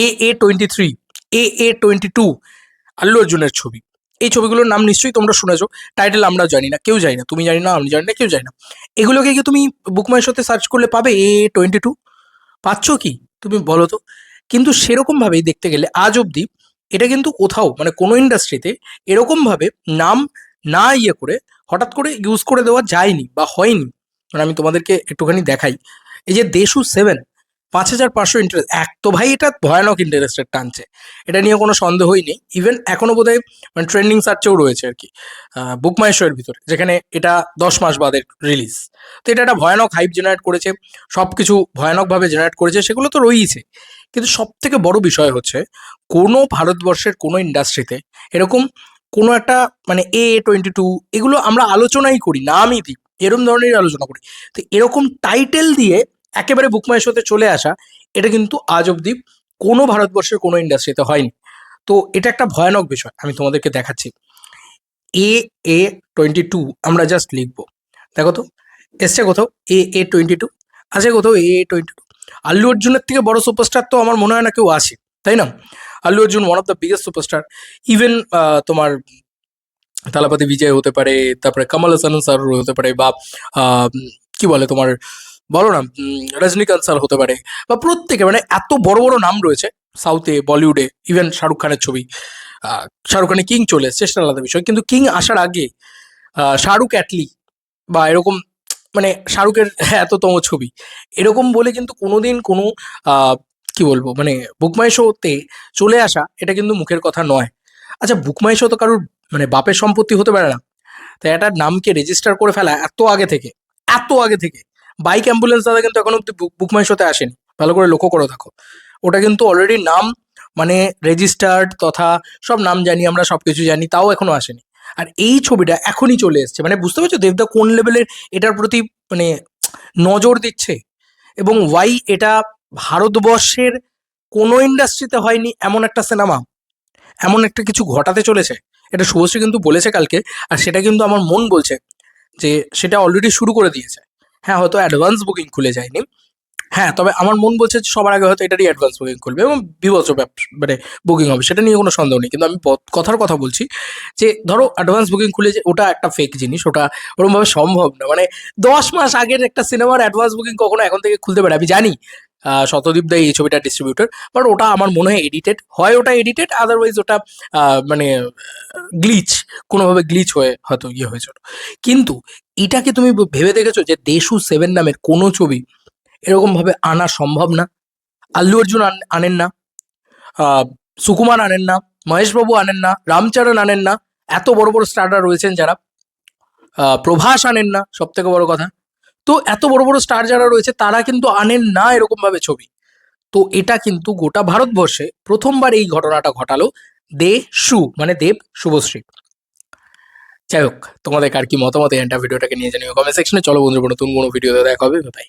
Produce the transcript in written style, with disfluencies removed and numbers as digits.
AA23, AA22, Allu অর্জুনের ছবি। এই ছবিগুলোর নাম নিশ্চয়ই তোমরা শুনেছো, টাইটেল আমরা জানি না, কেউ জানি না, তুমি জানি না, আমি জানি না, কেউ জানি না। এগুলোকে কি তুমি বুক মাই শোতে সার্চ করলে পাবে AA22? পাচ্ছ কি তুমি বলো তো? কিন্তু সেরকম ভাবেই দেখতে গেলে আজ অবধি এটা কিন্তু কোথাও মানে কোনো ইন্ডাস্ট্রিতে এরকম ভাবে নাম না ইয়ে করে হঠাৎ করে ইউজ করে দেওয়া যায়নি বা হয়নি। মানে আমি তোমাদেরকে একটুখানি দেখাই, এই যে দেশু 7, 5,500 ইন্টারেস্ট, এক তো ভাই এটা ভয়ানক ইন্টারেস্টেড টানছে, এটা নিয়ে কোনো সন্দেহই নেই। ইভেন এখনো বোধহয় মানে ট্রেন্ডিং সার্চেও রয়েছে আর কি বুক মাই শো এর ভিতরে, যেখানে এটা 10 মাস বাদে রিলিজ। তো এটা একটা ভয়ানক হাইপ জেনারেট করেছে, সব কিছু ভয়ানকভাবে জেনারেট করেছে, সেগুলো তো রয়েইছে। কিন্তু সব থেকে বড় বিষয় হচ্ছে কোনো ভারতবর্ষের কোনো ইন্ডাস্ট্রিতে এরকম কোনো একটা মানে AA22 এগুলো আমরা আলোচনাই করি, নামই দিই, এরকম ধরনের আলোচনা করি। তো এরকম টাইটেল দিয়ে একেবারে বুক মাই শোতে চলে আসা, এটা কিন্তু আজ অবধি কোনো ভারতবর্ষের কোনো ইন্ডাস্ট্রিতে হয়নি। তো এটা একটা ভয়ানক বিষয়, আমি তোমাদেরকে দেখাচ্ছি। AA22 আমরা জাস্ট লিখবো, দেখো তো এসছে কোথাও AA22, আছে কোথাও AA22? আল্লু অর্জুনের থেকে বড় সুপারস্টার তো আমার মনে হয় না কেউ আছে, তাই না? Allu Arjun one of the biggest superstar. Even তোমার থালাপতি বিজয় হতে পারে, তারপরে কমল হাসান স্যার হতে পারে, বা কি বলে তোমার, বলো না, রজনীকান্ত স্যার হতে পারে, বা প্রত্যেকে মানে এত বড় বড় নাম রয়েছে সাউথে, বলিউডে। ইভেন শাহরুখ খানের ছবি, শাহরুখ খানের কিং চলে এসছে, সেটা আলাদা বিষয়, কিন্তু কিং আসার আগে শাহরুখ অ্যাটলি বা এরকম মানে শাহরুখের এততম ছবি এরকম বলে কিন্তু কোনোদিন কোনো কি বলবো মানে বুকমাই শোতে চলে আসা, এটা কিন্তু মুখের কথা নয়। আচ্ছা, বুকমাই শো তো কারোর মানে বাপের সম্পত্তি হতে পারে না, তাই একটা নামকে রেজিস্টার করে ফেলা এত আগে থেকে, এত আগে থেকে। বাইক অ্যাম্বুলেন্স দাদা কিন্তু এখনো অব্দি বুকমাই শোতে আসেনি, ভালো করে লক্ষ্য করে দেখো। ওটা কিন্তু অলরেডি নাম মানে রেজিস্টার্ড তথা সব নাম জানি আমরা, সব কিছু জানি, তাও এখনো আসেনি। আর এই ছবিটা এখনই চলে এসছে, মানে বুঝতে পারছো দেবদা কোন লেভেলের এটার প্রতি মানে নজর দিচ্ছে, এবং ওয়াই এটা ভারতবর্ষের কোনো ইন্ডাস্ট্রিতে হয়নি এমন একটা সিনেমা, এমন একটা কিছু ঘটাতে চলেছে। এটা শুভশ্রী কিন্তু বলেছে কালকে, আর সেটা কিন্তু আমার মন বলছে যে সেটা অলরেডি শুরু করে দিয়েছে। হ্যাঁ, হয়তো অ্যাডভান্স বুকিং খুলে যায়নি, হ্যাঁ, তবে আমার মন বলছে যে সবার আগে হয়তো এটারই অ্যাডভান্স বুকিং খুলবে এবং বিভৎস মানে বুকিং হবে, সেটা নিয়ে কোনো সন্দেহ নেই। কিন্তু আমি কথার কথা বলছি যে ধরো অ্যাডভান্স বুকিং খুলে, যে ওটা একটা ফেক জিনিস, ওটা ওরকমভাবে সম্ভব না। মানে 10 মাস আগের একটা সিনেমার অ্যাডভান্স বুকিং কখনো এখন থেকে খুলতে পারে? আমি জানি শতদীপ দা এই ছবিটা ডিস্ট্রিবিউটর, বাট ওটা আমার মনে হয় এডিটেড, হয় ওটা এডিটেড, আদারওয়াইজ ওটা মানে গ্লিচ, কোনোভাবে গ্লিচ হয়ে হয়তো ইয়ে হয়েছিল। কিন্তু এটাকে তুমি ভেবে দেখেছো যে দেশু 7 নামের কোনো ছবি এরকম ভাবে আনা সম্ভব না? আল্লু অর্জুন আনেন না, আহ, সুকুমার আনেন না, মহেশবাবু আনেন না, রামচরণ আনেন না, এত বড় বড় স্টাররা রয়েছেন যারা, প্রভাস আনেন না, সব থেকে বড় কথা। তো এত বড় বড় স্টার যারা রয়েছে তারা কিন্তু আনেন না এরকম ভাবে ছবি। তো এটা কিন্তু গোটা ভারতবর্ষে প্রথমবার এই ঘটনাটা ঘটালো দেশু মানে দেব শুভশ্রী। যাই হোক, তোমাদের আর কি মতামত এই ভিডিওটাকে নিয়ে জানিও কমেন্ট সেকশনে। চলো বন্ধুরা, নতুন কোনো ভিডিওতে দেখা হবে, বাই।